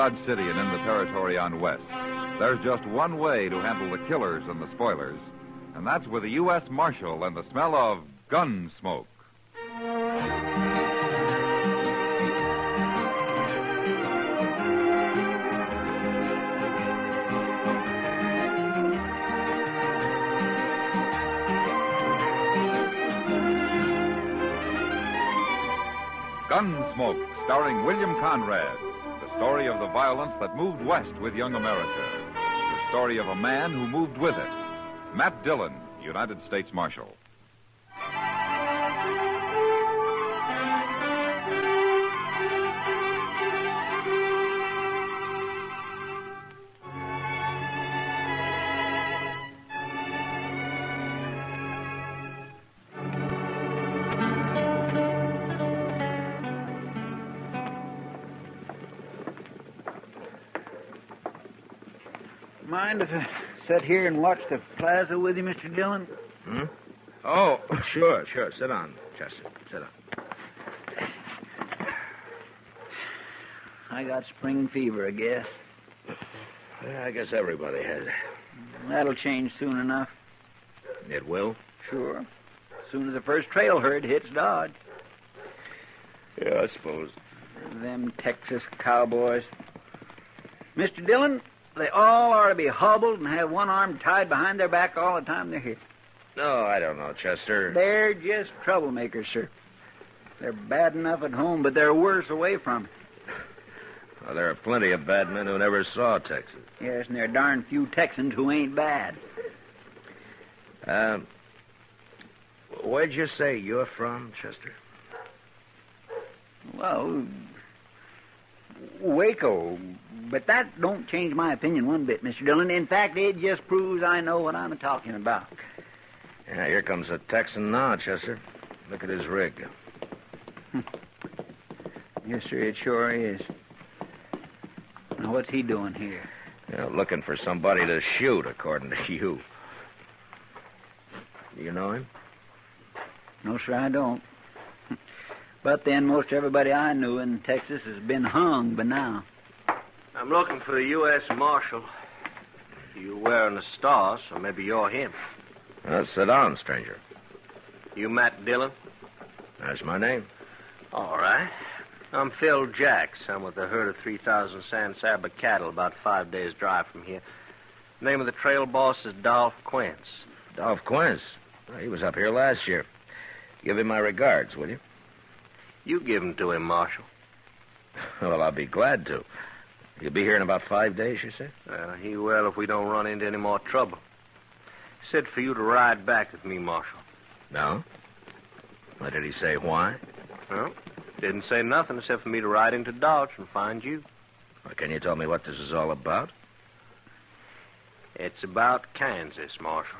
Dodge City and in the territory on west, there's just one way to handle the killers and the spoilers, and that's with a U.S. Marshal and the smell of Gunsmoke. Gunsmoke, starring William Conrad. The story of the violence that moved west with young America. The story of a man who moved with it. Matt Dillon, United States Marshal. Mind if I sit here and watch the plaza with you, Mr. Dillon? Hmm? Oh, sure. Sit down, Chester. Sit down. I got spring fever, I guess. Yeah, I guess everybody has it. That'll change soon enough. It will? Sure. As soon as the first trail herd hits Dodge. Yeah, I suppose. Them Texas cowboys. Mr. Dillon, they all ought to be hobbled and have one arm tied behind their back all the time they're here. No, I don't know, Chester. They're just troublemakers, sir. They're bad enough at home, but they're worse away from it. Well, there are plenty of bad men who never saw Texas. Yes, and there are darn few Texans who ain't bad. Where'd you say you're from, Chester? Well, Waco. But that don't change my opinion one bit, Mr. Dillon. In fact, it just proves I know what I'm talking about. Yeah, here comes a Texan now, Chester. Look at his rig. Yes, sir, it sure is. Now, what's he doing here? Yeah, looking for somebody to shoot, according to you. Do you know him? No, sir, I don't. But then most everybody I knew in Texas has been hung by now. I'm looking for the U.S. Marshal. You're wearing a star, so maybe you're him. Sit down, stranger. You Matt Dillon? That's my name. All right. I'm Phil Jacks. I'm with a herd of 3,000 San Saba cattle about 5 days' drive from here. The name of the trail boss is Dolph Quince. Dolph Quince? Well, he was up here last year. Give him my regards, will you? You give them to him, Marshal. Well, I'll be glad to. He'll be here in about 5 days, you say? He will if we don't run into any more trouble. He said for you to ride back with me, Marshal. No? What did he say, why? Well, didn't say nothing except for me to ride into Dodge and find you. Well, can you tell me what this is all about? It's about Kansas, Marshal.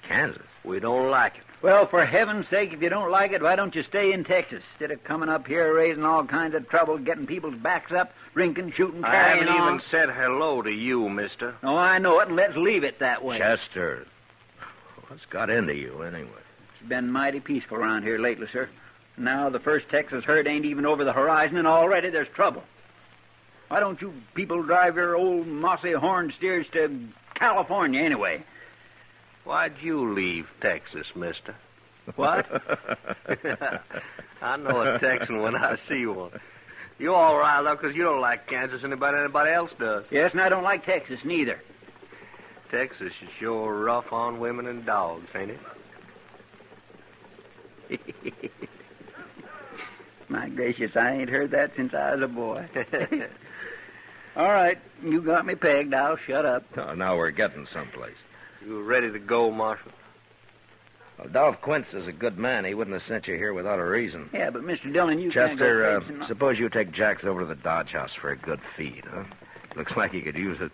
Kansas? We don't like it. Well, for heaven's sake, if you don't like it, why don't you stay in Texas? Instead of coming up here, raising all kinds of trouble, getting people's backs up, drinking, shooting, carrying I haven't on. even said hello to you, mister. Oh, I know it, and let's leave it that way. Chester, what's got into you, anyway? It's been mighty peaceful around here lately, sir. Now the first Texas herd ain't even over the horizon, and already there's trouble. Why don't you people drive your old mossy horned steers to California, anyway? Why'd you leave Texas, mister? What? I know a Texan when I see one. You all riled up because you don't like Kansas anybody else does. Yes, and I don't like Texas, neither. Texas is sure rough on women and dogs, ain't it? My gracious, I ain't heard that since I was a boy. All right, you got me pegged. I'll shut up. Oh, now we're getting someplace. You ready to go, Marshal? Well, Dolph Quince is a good man. He wouldn't have sent you here without a reason. Yeah, but Mr. Dillon, you can't go Chester, fixing... suppose you take Jacks over to the Dodge House for a good feed, huh? Looks like he could use it.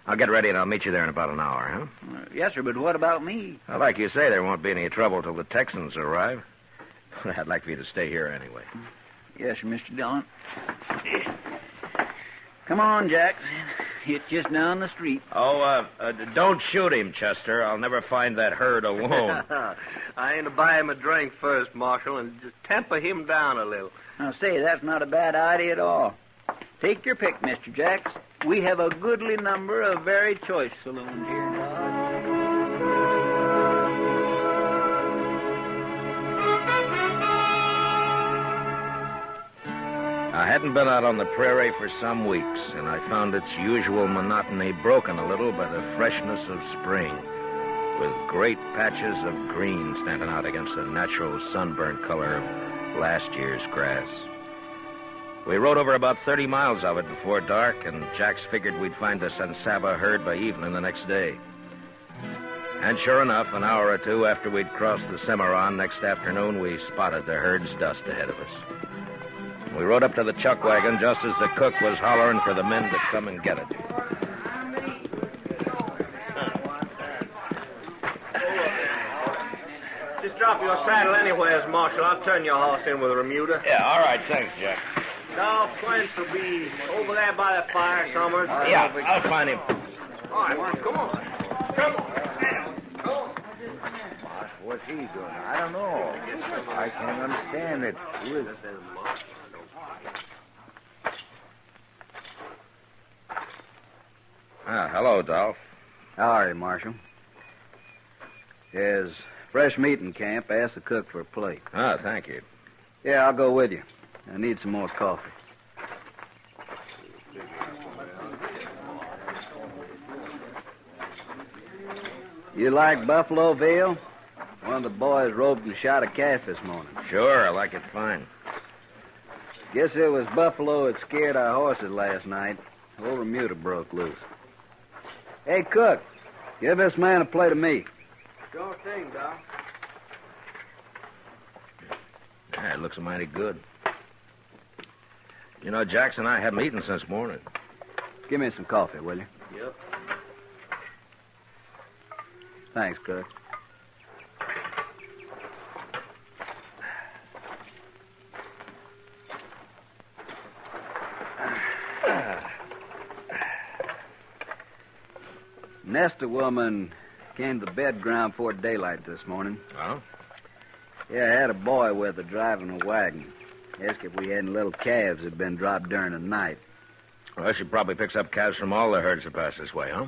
I'll get ready and I'll meet you there in about an hour, huh? Yes, sir, but what about me? Well, like you say, there won't be any trouble till the Texans arrive. I'd like for you to stay here anyway. Yes, sir, Mr. Dillon. Come on, Jacks. It's just down the street. Oh, don't shoot him, Chester. I'll never find that herd alone. I ain't to buy him a drink first, Marshal, and just temper him down a little. Now, say, that's not a bad idea at all. Take your pick, Mr. Jacks. We have a goodly number of very choice saloons here in Dodge. I hadn't been out on the prairie for some weeks, and I found its usual monotony broken a little by the freshness of spring, with great patches of green standing out against the natural sunburnt color of last year's grass. We rode over about 30 miles of it before dark, and Jacks figured we'd find the San Saba herd by evening the next day. And sure enough, an hour or two after we'd crossed the Cimarron next afternoon, we spotted the herd's dust ahead of us. We rode up to the chuck wagon just as the cook was hollering for the men to come and get it. Just drop your saddle anywheres, Marshal. I'll turn your horse in with a remuda. Yeah, all right, thanks, Jack. Now, Quince will be over there by the fire, Summers. Yeah, I'll find him. All right, come on. Come on. What's he doing? I don't know. I can't understand it. Who is it? Hello, Dolph. How are you, Marshal? There's fresh meat in camp. Ask the cook for a plate. Thank you. Yeah, I'll go with you. I need some more coffee. You like buffalo veal? One of the boys roped and shot a calf this morning. Sure, I like it fine. Guess it was buffalo that scared our horses last night. Old remuda broke loose. Hey, cook, give this man a plate of meat. Sure thing, Doc. Yeah, it looks mighty good. You know, Jackson and I haven't eaten since morning. Give me some coffee, will you? Yep. Thanks, cook. Nesta woman came to the bed ground before daylight this morning. Oh? Yeah, I had a boy with her driving a wagon. Asked if we had any little calves that had been dropped during the night. Well, she probably picks up calves from all the herds that pass this way, huh?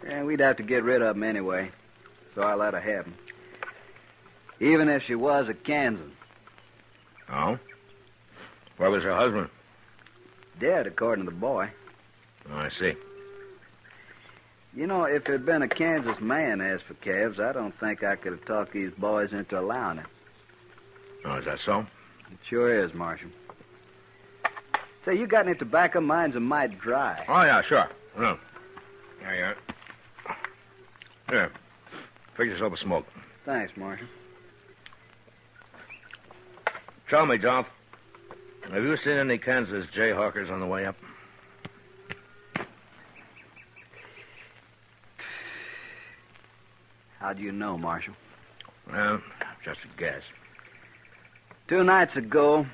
And we'd have to get rid of them anyway, so I let her have them. Even if she was a Kansan. Oh? Where was her husband? Dead, according to the boy. Oh, I see. You know, if there'd been a Kansas man asked for calves, I don't think I could have talked these boys into allowing it. Oh, is that so? It sure is, Marshal. Say, you got any tobacco? Mine's a mite dry. Oh, yeah, sure. No. There you are. Here. Fix yourself a smoke. Thanks, Marshal. Tell me, Dolph, have you seen any Kansas Jayhawkers on the way up? How do you know, Marshal? Well, just a guess. 2 nights ago,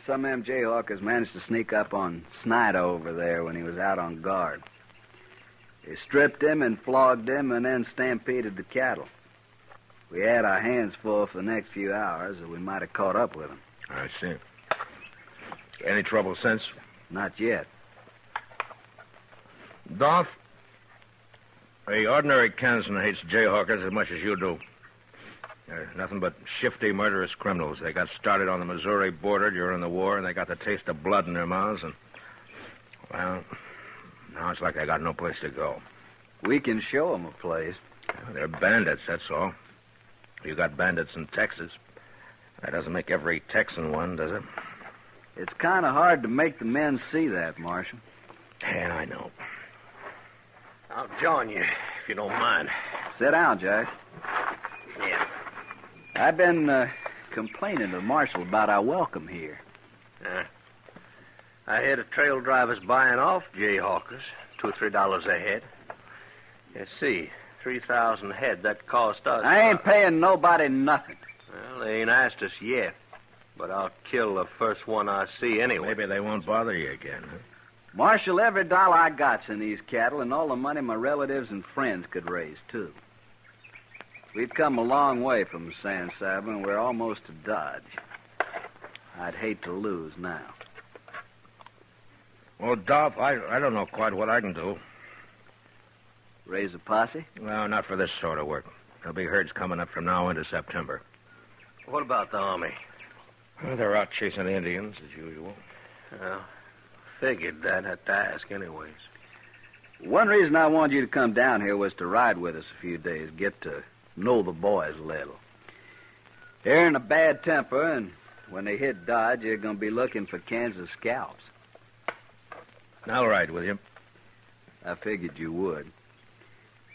some of them Jayhawkers managed to sneak up on Snyder over there when he was out on guard. They stripped him and flogged him and then stampeded the cattle. We had our hands full for the next few hours, or we might have caught up with them. I see. Any trouble since? Not yet. Dolph, the ordinary Kansan hates Jayhawkers as much as you do. They're nothing but shifty, murderous criminals. They got started on the Missouri border during the war, and they got the taste of blood in their mouths, and, well, now it's like they got no place to go. We can show them a place. Well, they're bandits, that's all. You got bandits in Texas. That doesn't make every Texan one, does it? It's kind of hard to make the men see that, Marshal. Yeah, I know. I'll join you, if you don't mind. Sit down, Jack. Yeah. I've been complaining to the Marshal about our welcome here. I hear the trail drivers buying off Jayhawkers, $2 or $3 a head. Let's see, 3,000 head, that cost us... I ain't paying nobody nothing. Well, they ain't asked us yet, but I'll kill the first one I see anyway. Maybe they won't bother you again, huh? Marshal, every dollar I got's in these cattle and all the money my relatives and friends could raise, too. We've come a long way from San Saba, and we're almost to Dodge. I'd hate to lose now. Well, Dolph, I don't know quite what I can do. Raise a posse? No, not for this sort of work. There'll be herds coming up from now into September. What about the Army? Well, they're out chasing the Indians, as usual. Well, figured that. Had to ask anyways. One reason I wanted you to come down here was to ride with us a few days, get to know the boys a little. They're in a bad temper, and when they hit Dodge, they're going to be looking for Kansas scalps. All right, William. I figured you would.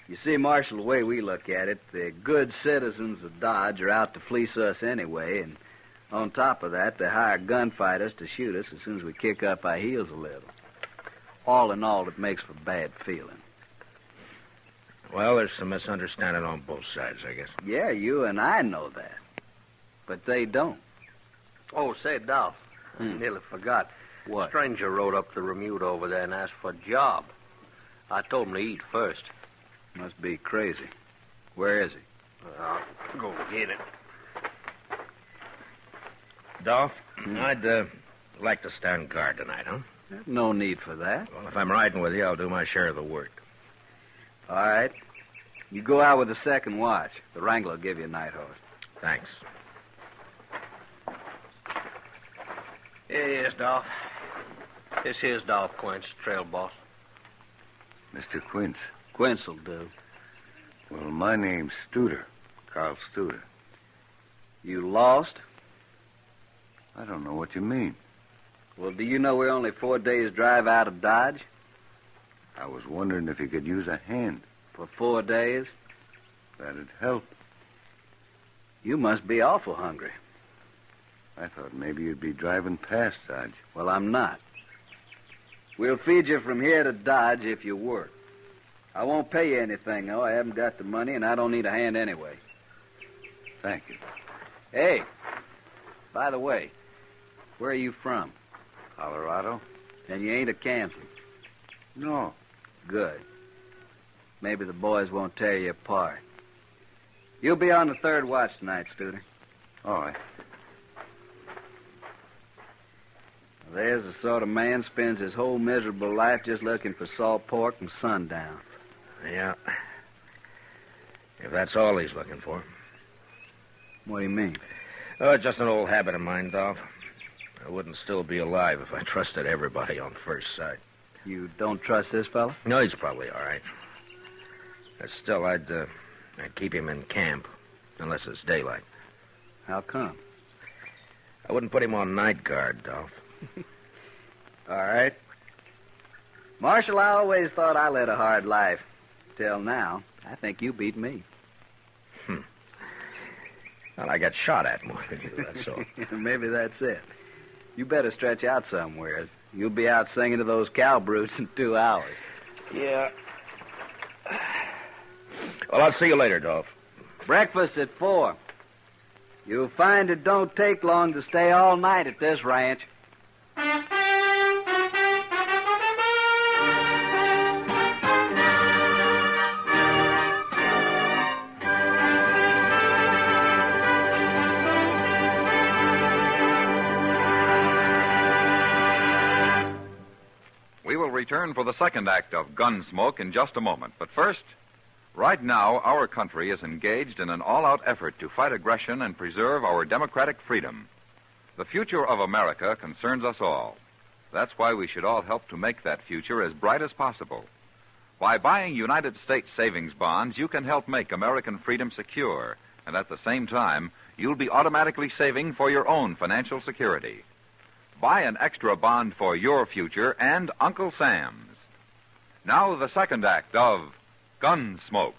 You see, Marshal, the way we look at it, the good citizens of Dodge are out to fleece us anyway, and on top of that, they hire gunfighters to shoot us as soon as we kick up our heels a little. All in all, it makes for bad feeling. Well, there's some misunderstanding on both sides, I guess. Yeah, you and I know that. But they don't. Oh, say, Dolph, I nearly forgot. What? A stranger rode up the Remuda over there and asked for a job. I told him to eat first. Must be crazy. Where is he? I'll go get it. Dolph, I'd like to stand guard tonight, huh? No need for that. Well, if I'm riding with you, I'll do my share of the work. All right. You go out with the second watch. The Wrangler will give you a night horse. Thanks. Here he is, Dolph. This here's Dolph Quince, trail boss. Mr. Quince. Quince will do. Well, my name's Studer. Carl Studer. You lost? I don't know what you mean. Well, do you know we're only 4 days' drive out of Dodge? I was wondering if you could use a hand. For 4 days? That'd help. You must be awful hungry. I thought maybe you'd be driving past Dodge. Well, I'm not. We'll feed you from here to Dodge if you work. I won't pay you anything, though. I haven't got the money, and I don't need a hand anyway. Thank you. Hey, by the way, where are you from? Colorado? And you ain't a Kansan? No. Good. Maybe the boys won't tear you apart. You'll be on the third watch tonight, Studer. All right. There's the sort of man spends his whole miserable life just looking for salt pork and sundown. Yeah. If that's all he's looking for. What do you mean? Oh, it's just an old habit of mine, Dolph. I wouldn't still be alive if I trusted everybody on first sight. You don't trust this fella? No, he's probably all right. But still, I'd keep him in camp, unless it's daylight. How come? I wouldn't put him on night guard, Dolph. All right. Marshal, I always thought I led a hard life. Till now, I think you beat me. Well, I got shot at more than you, that's all. Maybe that's it. You better stretch out somewhere. You'll be out singing to those cow brutes in 2 hours. Yeah. Well, I'll see you later, Dolph. Breakfast at 4. You'll find it don't take long to stay all night at this ranch. We will return for the second act of Gunsmoke in just a moment. But first, right now, our country is engaged in an all-out effort to fight aggression and preserve our democratic freedom. The future of America concerns us all. That's why we should all help to make that future as bright as possible. By buying United States savings bonds, you can help make American freedom secure, and at the same time, you'll be automatically saving for your own financial security. Buy an extra bond for your future and Uncle Sam's. Now the second act of Gunsmoke.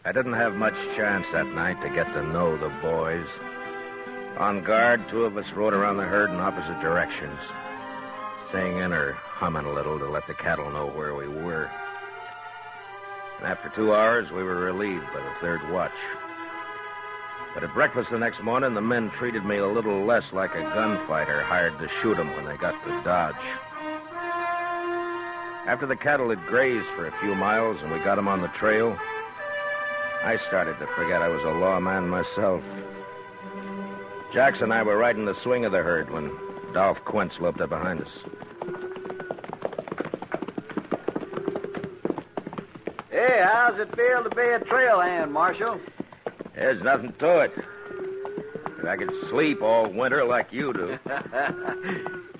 I didn't have much chance that night to get to know the boys. On guard, 2 of us rode around the herd in opposite directions, singing or humming a little to let the cattle know where we were. And after 2 hours, we were relieved by the third watch. But at breakfast the next morning, the men treated me a little less like a gunfighter hired to shoot them when they got to Dodge. After the cattle had grazed for a few miles and we got them on the trail, I started to forget I was a lawman myself. Jackson and I were right in the swing of the herd when Dolph Quince loped up behind us. Hey, how's it feel to be a trail hand, Marshal? There's nothing to it. If I could sleep all winter like you do.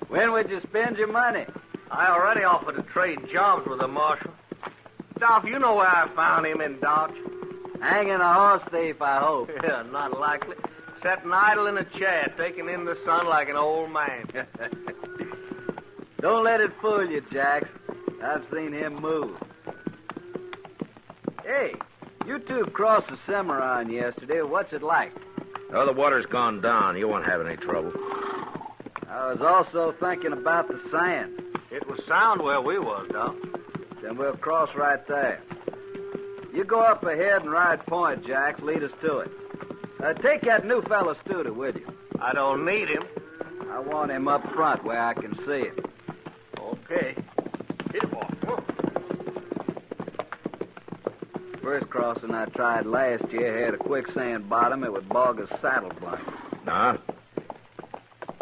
When would you spend your money? I already offered to trade jobs with the Marshal. Dolph, you know where I found him in Dodge. Hanging a horse thief, I hope. Yeah, not likely. Sitting idle in a chair, taking in the sun like an old man. Don't let it fool you, Jax. I've seen him move. Hey, you two crossed the Cimarron yesterday. What's it like? Oh, the water's gone down. You won't have any trouble. I was also thinking about the sand. It was sound where we was, Dolph. Then we'll cross right there. You go up ahead and ride point, Jax. Lead us to it. Take that new fella Studer with you. I don't need him. I want him up front where I can see him. Okay. Hit him off. First crossing I tried last year had a quicksand bottom. It would bog a saddle blanket. Nah.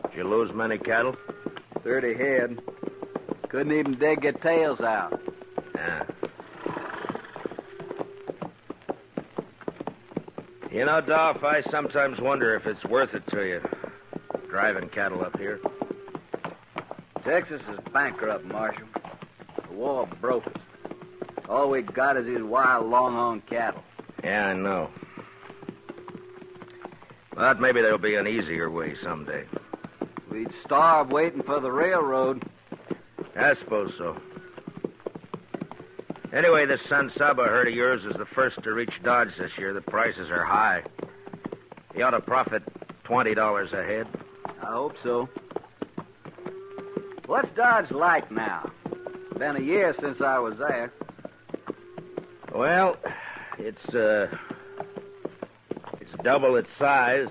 Did you lose many cattle? 30 head. Couldn't even dig their tails out. Yeah. You know, Dolph, I sometimes wonder if it's worth it to you, driving cattle up here. Texas is bankrupt, Marshal. The war broke us. All we got is these wild longhorn cattle. Yeah, I know. But maybe there'll be an easier way someday. We'd starve waiting for the railroad. I suppose so. Anyway, this San Saba herd of yours is the first to reach Dodge this year. The prices are high. You ought to profit $20 a head. I hope so. What's Dodge like now? Been a year since I was there. Well, it's double its size.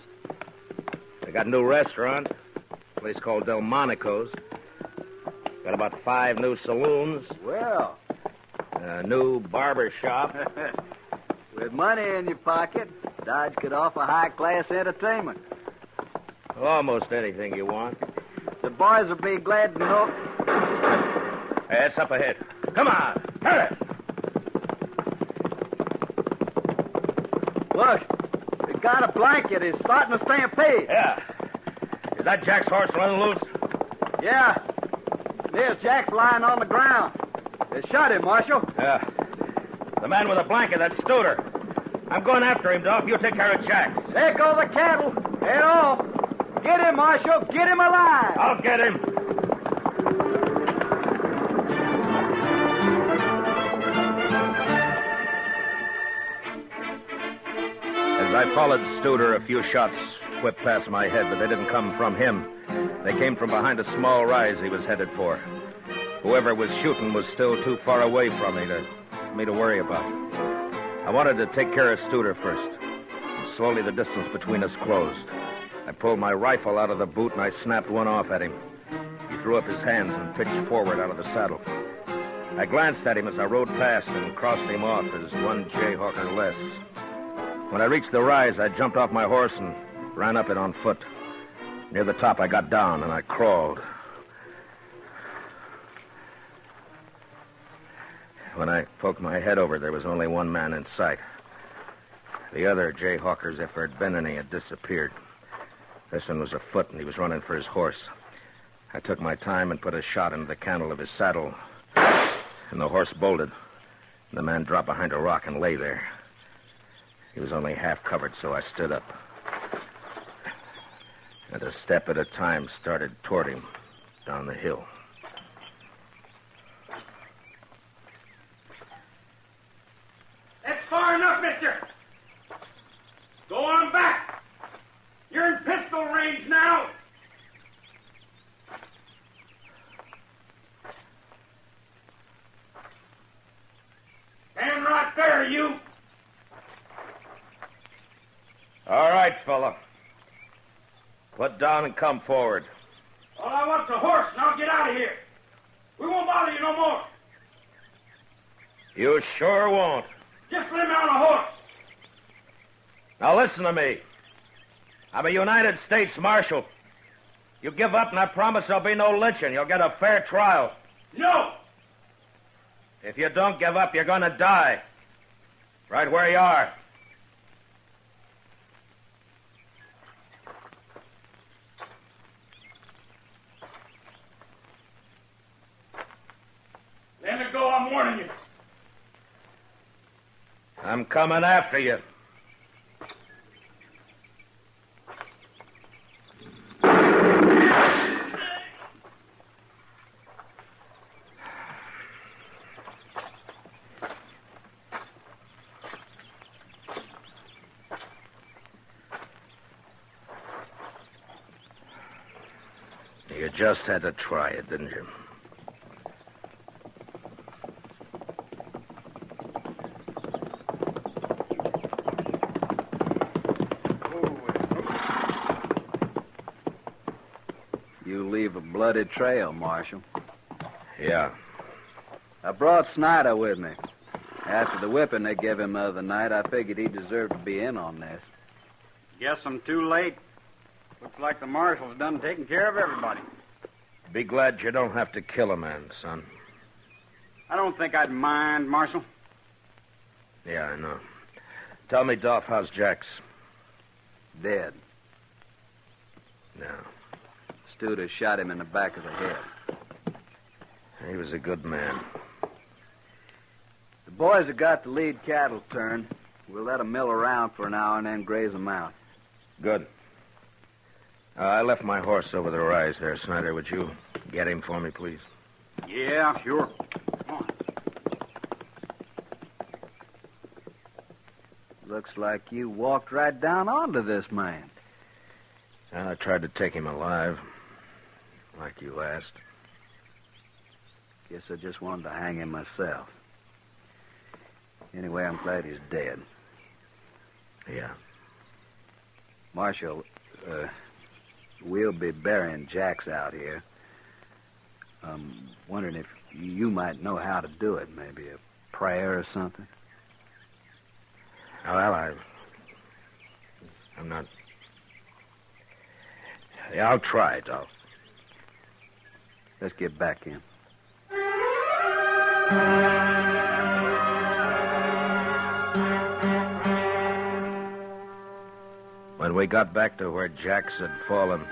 They got a new restaurant, a place called Delmonico's. Got about 5 new saloons. Well, A new barber shop. with money in your pocket, Dodge could offer high-class entertainment. Almost anything you want. The boys will be glad to know. Hey, it's up ahead. Come on, hurry! Look, we got a blanket. It's starting to stampede. Yeah. Is that Jack's horse running loose? Yeah. There's Jack's lying on the ground. They shot him, Marshal. Yeah. The man with the blanket, that's Studer. I'm going after him, Dolph. You take care of Jack's. There go the cattle. Head off. Get him, Marshal. Get him alive. I'll get him. As I followed Studer, a few shots whipped past my head, but they didn't come from him. They came from behind a small rise he was headed for. Whoever was shooting was still too far away from me to worry about. I wanted to take care of Studer first. And slowly the distance between us closed. I pulled my rifle out of the boot and I snapped one off at him. He threw up his hands and pitched forward out of the saddle. I glanced at him as I rode past and crossed him off as one Jayhawker less. When I reached the rise, I jumped off my horse and ran up it on foot. Near the top, I got down and I crawled. When I poked my head over, there was only one man in sight. The other Jayhawkers, if there'd been any, had disappeared. This one was afoot, and he was running for his horse. I took my time and put a shot into the cantle of his saddle, and the horse bolted. And the man dropped behind a rock and lay there. He was only half covered, so I stood up. And a step at a time started toward him down the hill. That's far enough, mister. Go on back. You're in pistol range now. Stand right there, you. All right, fella. Put down and come forward. All I want's a horse, and I'll get out of here. We won't bother you no more. You sure won't. Just let me on a horse. Now listen to me. I'm a United States Marshal. You give up, and I promise there'll be no lynching. You'll get a fair trial. No. If you don't give up, you're going to die. Right where you are. Let me go, I'm warning you. I'm coming after you. You just had to try it, didn't you? You leave a bloody trail, Marshal. Yeah. I brought Snyder with me. After the whipping they gave him the other night, I figured he deserved to be in on this. Guess I'm too late. Looks like the marshal's done taking care of everybody. Be glad you don't have to kill a man, son. I don't think I'd mind, Marshal. Yeah, I know. Tell me, Dolph, how's Jax? Dead. No. Studer shot him in the back of the head. He was a good man. The boys have got the lead cattle turned. We'll let them mill around for an hour and then graze them out. Good. I left my horse over the rise there, Snyder. Would you get him for me, please? Yeah, sure. Come on. Looks like you walked right down onto this man. I tried to take him alive, like you asked. Guess I just wanted to hang him myself. Anyway, I'm glad he's dead. Yeah. Marshal, we'll be burying Jax out here. Wondering if you might know how to do it. Maybe a prayer or something. Well, I'm not... Yeah, I'll try, Dolph. Let's get back in. When we got back to where Jax had fallen,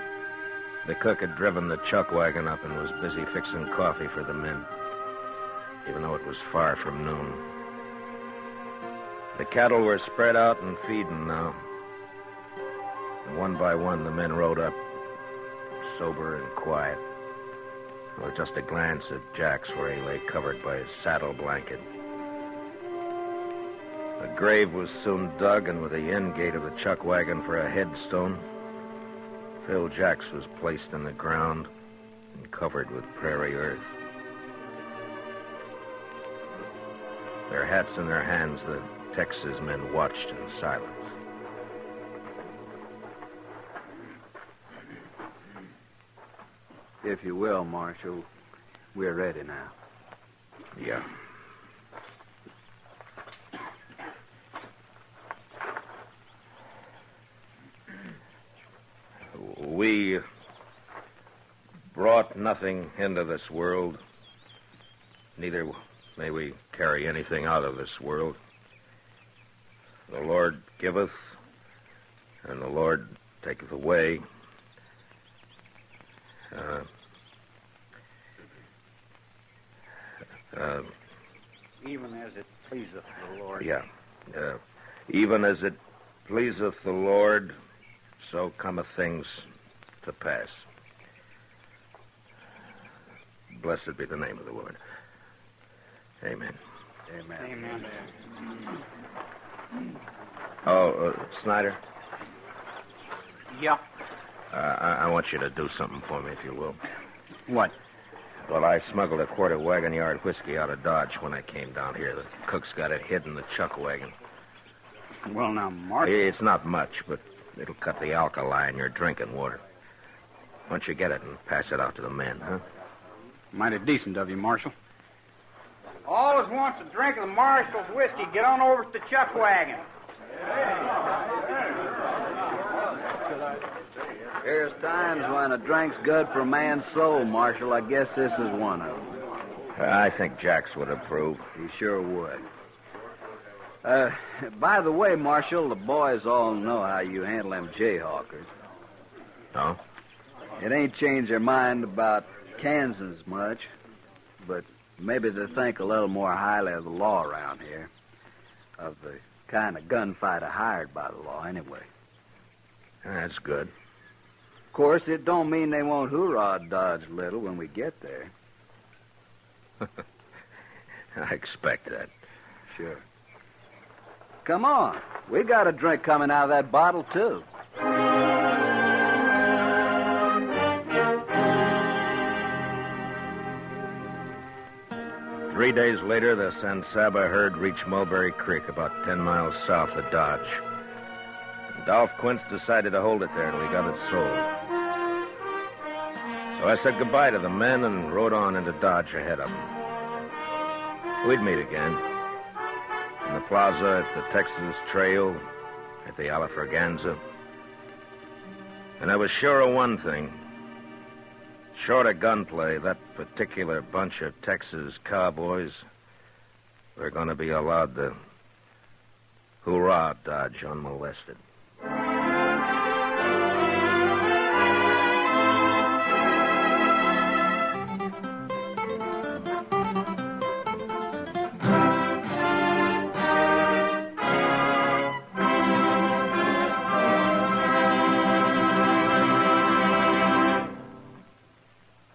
the cook had driven the chuck wagon up and was busy fixing coffee for the men, even though it was far from noon. The cattle were spread out and feeding now. And one by one, the men rode up, sober and quiet, with just a glance at Jax where he lay covered by his saddle blanket. A grave was soon dug, and with the end gate of the chuck wagon for a headstone, Phil Jax was placed in the ground and covered with prairie earth. Their hats in their hands, the Texas men watched in silence. If you will, Marshal, we're ready now. Yeah. We brought nothing into this world. Neither may we carry anything out of this world. The Lord giveth, and the Lord taketh away. Even as it pleaseth the Lord. Yeah. Even as it pleaseth the Lord, so cometh things to pass. Blessed be the name of the Lord. Amen. Amen. Oh, Snyder, Yeah. I want you to do something for me, if you will. What? Well, I smuggled a quart of wagon yard whiskey out of Dodge when I came down here. The cook's got it hid in the chuck wagon. Well, now, Marshal. It's not much, but it'll cut the alkali in your drinking water. Why don't you get it and pass it out to the men, huh? Mighty decent of you, Marshal. Always wants a drink of the Marshal's whiskey. Get on over to the chuck wagon. There's times when a drink's good for a man's soul, Marshal. I guess this is one of them. I think Jax would approve. He sure would. By the way, Marshal, the boys all know how you handle them Jayhawkers. Oh? It ain't changed their mind about Kansas much, but maybe they think a little more highly of the law around here. Of the kind of gunfighter hired by the law, anyway. That's good. Of course, it don't mean they won't hoorah Dodge a little when we get there. I expect that. Sure. Come on. We got a drink coming out of that bottle, too. 3 days later, the San Saba herd reached Mulberry Creek, about 10 miles south of Dodge. Dolph Quince decided to hold it there till he got it sold. So I said goodbye to the men and rode on into Dodge ahead of them. We'd meet again. In the plaza, at the Texas Trail, at the Alafraganza. And I was sure of one thing. Short of gunplay, that particular bunch of Texas cowboys were going to be allowed to hoorah Dodge unmolested.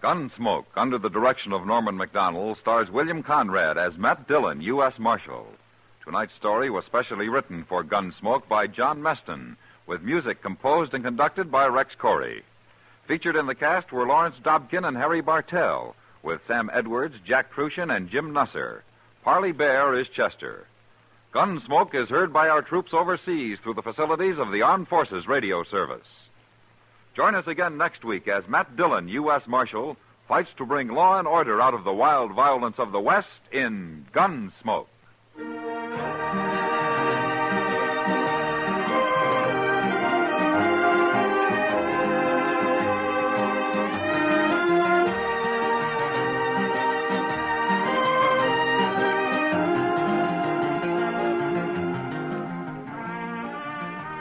Gunsmoke, under the direction of Norman Macdonnell, stars William Conrad as Matt Dillon, U.S. Marshal. Tonight's story was specially written for Gunsmoke by John Meston, with music composed and conducted by Rex Corey. Featured in the cast were Lawrence Dobkin and Harry Bartell, with Sam Edwards, Jack Crucian, and Jim Nusser. Parley Baer is Chester. Gunsmoke is heard by our troops overseas through the facilities of the Armed Forces Radio Service. Join us again next week as Matt Dillon, U.S. Marshal, fights to bring law and order out of the wild violence of the West in Gunsmoke.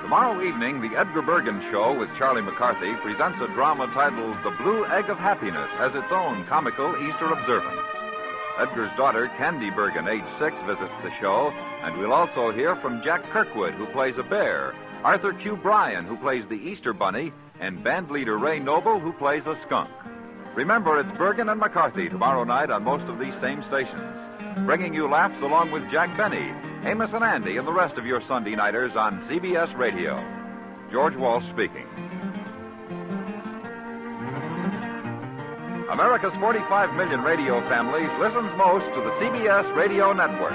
Tomorrow evening, the Edgar Bergen Show with Charlie McCarthy presents a drama titled The Blue Egg of Happiness as its own comical Easter observance. Edgar's daughter, Candy Bergen, age 6, visits the show, and we'll also hear from Jack Kirkwood, who plays a bear, Arthur Q. Bryan, who plays the Easter Bunny, and band leader Ray Noble, who plays a skunk. Remember, it's Bergen and McCarthy tomorrow night on most of these same stations, bringing you laughs along with Jack Benny, Amos and Andy, and the rest of your Sunday nighters on CBS Radio. George Walsh speaking. America's 45 million radio families listens most to the CBS Radio Network.